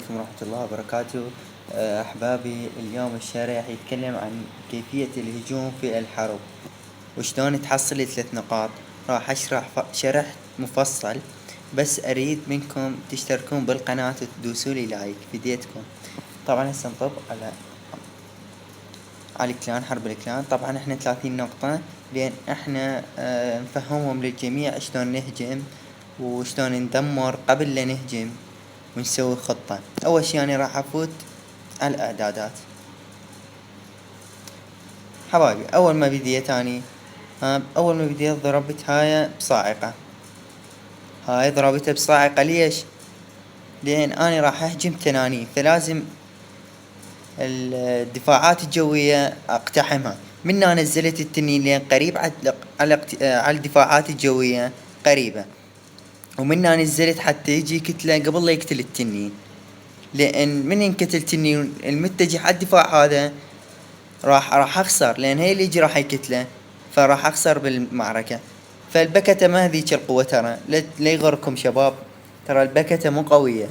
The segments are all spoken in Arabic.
عليكم ورحمة الله وبركاته. أحبابي، اليوم الشرح راح يتكلم عن كيفية الهجوم في الحرب وشلون تحصل 3 نقاط. راح أشرح شرح مفصل، بس أريد منكم تشتركون بالقناة وتدوسولي لايك فديتكم. طبعا هسه نطب على الكلان، حرب الكلان. طبعا احنا 30 نقطة، لأن احنا نفهمهم للجميع شلون نهجم وشلون ندمر قبل لا نهجم ونسوي خطة. اول شي انا راح افوت على الاعدادات. حبايبي، اول ما بديت ضربت هاي بصاعقة. هاي ضربتها بصاعقة ليش؟ لان انا راح اهجم تنانين، فلازم الدفاعات الجوية اقتحمها. من هنا نزلت التنين لان قريب على الدفاعات الجوية قريبة، ومن هنا نزلت حتى يجي كتلة قبل لا يقتل التنين. لان من ينقتل التنين المتجه على الدفاع هذا راح اخسر، لان هي اللي يجي راح يقتله، فراح اخسر بالمعركة. فالبكتة ما هذيك القوة، ترى لا يغركم شباب، ترى البكتة مو قوية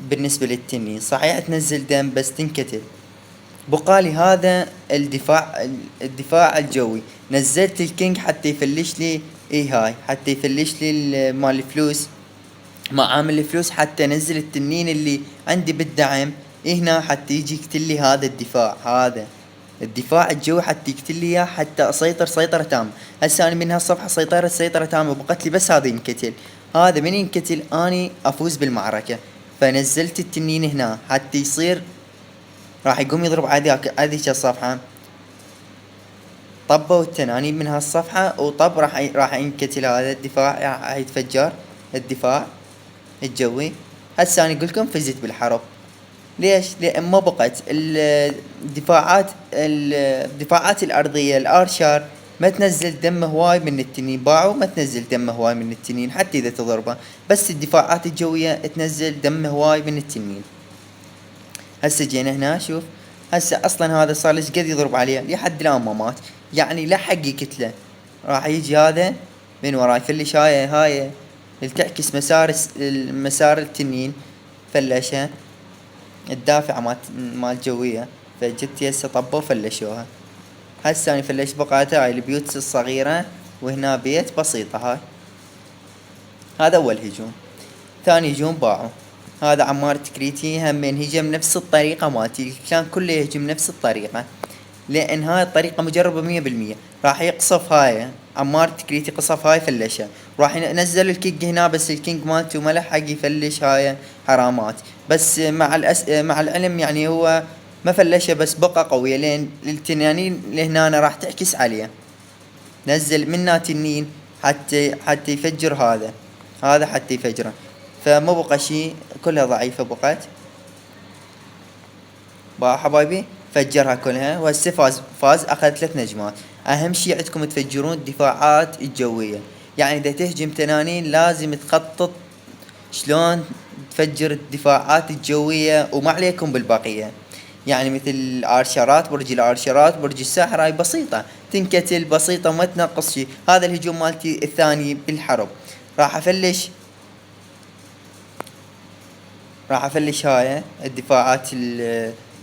بالنسبة للتنين. صحيح تنزل دم بس تنقتل. بقالي هذا الدفاع الجوي. نزلت الكينج حتى يفلش لي، هاي حتى يفلش لي مال الفلوس، معامل الفلوس، حتى انزل التنين اللي عندي بالدعم هنا حتى يجي يقتل لي هذا الدفاع الجوي، حتى يقتل لي اياه، حتى اسيطر سيطرة تامة. هسه انا من هالصفحة سيطرت سيطرة تامة، بقت لي بس هذا ينقتل. هذا من ينقتل اني افوز بالمعركة. فنزلت التنين هنا حتى يصير راح يقوم يضرب هذيك الصفحة. طبوا التنانين من هالصفحة وطب راح ينقتل هذا الدفاع، راح يتفجر الدفاع الجوي. هسه انا اقولكم فزت بالحرب. ليش؟ لان ما بقت الدفاعات الارضية الارشر ما تنزل دم هواي من التنين، باعوا ما تنزل دم هواي من التنين حتى اذا تضربه، بس الدفاعات الجوية تنزل دم هواي من التنين. هسه جينا هنا شوف، هسه اصلا هذا صار ليش قد يضرب عليه لحد الان ما مات، يعني لحق يقتله. راح يجي هذا من وراي يفلش هاي اللي تعكس مسار التنين، فلشها الدافع مال الجوية. فجبت هسه طبوا فلشوها. هسه اني فلشت بقعتها هاي البيوت الصغيرة، وهنا بيت بسيطة. هاي هذا اول هجوم. ثاني هجوم باعوا. هذا عمار تكريتي همين هجم نفس الطريقة مالتي، كان كله يهجم نفس الطريقة، لان هاي الطريقة مجربة 100%. راح يقصف هاي عمار تكريتي، قصف هاي فلشها. راح ينزل الكينج هنا، بس الكينج مالته ما لحق يفلش هاي حرامات. بس مع العلم يعني هو ما فلشها، بس بقى قوية لين التنانين اللي هنا راح تعكس عليه. نزل منها تنين حتى يفجر هذا حتى يفجره. فما بقى شي، كلها ضعيفة بقت. بقى حبايبي فجرها كلها، وهسه فاز اخذ 3 نجمات. اهم شي عندكم تفجرون الدفاعات الجوية، يعني اذا تهجم تنانين لازم تخطط شلون تفجر الدفاعات الجوية، وما عليكم بالبقية. يعني مثل الارشرات، برج الساحر، هاي بسيطة تنكتل، بسيطة ما تنقص شي. هذا الهجوم مالتي الثاني بالحرب. راح افلش هاي الدفاعات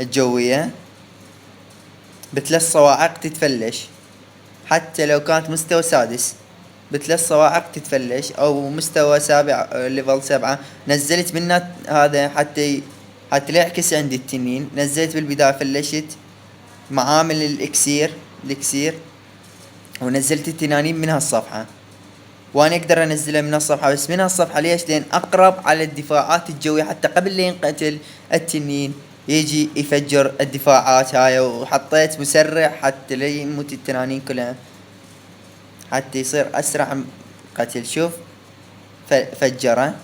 الجوية ب3 صواعق تتفلش، حتى لو كانت مستوى سادس ب3 صواعق تتفلش، او مستوى سابع ليفل 7. نزلت منها هذا حتى لا يعكس عندي التنين. نزلت بالبداية فلشت معامل الاكسير، ونزلت التنانين من هالصفحة. وانا اقدر انزلها من الصفحة، بس من هالصفحة ليش؟ لان اقرب على الدفاعات الجوية، حتى قبل لا ينقتل التنين يجي يفجر الدفاعات هاي. وحطيت مسرع حتى لا يموت التنانين كلها، حتى يصير اسرع قتل. شوف فجره،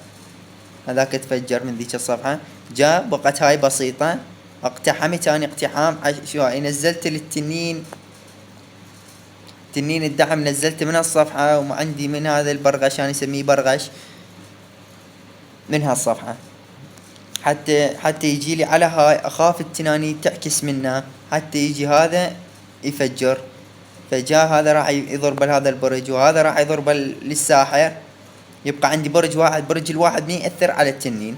هذاك تفجر من ذيك الصفحة. بقت هاي بسيطة. اقتحمت اني اقتحام شو هاي. نزلت للتنين الدعم، نزلته من هالصفحة. وعندي من هذا البرغش، انا اسميه برغش، من هالصفحة حتى يجي لي على هاي. اخاف التنانين تعكس منه حتى يجي هذا يفجر. فجاء هذا راح يضرب هذا البرج، وهذا راح يضرب للساحر. يبقى عندي برج الواحد ما يأثر على التنين.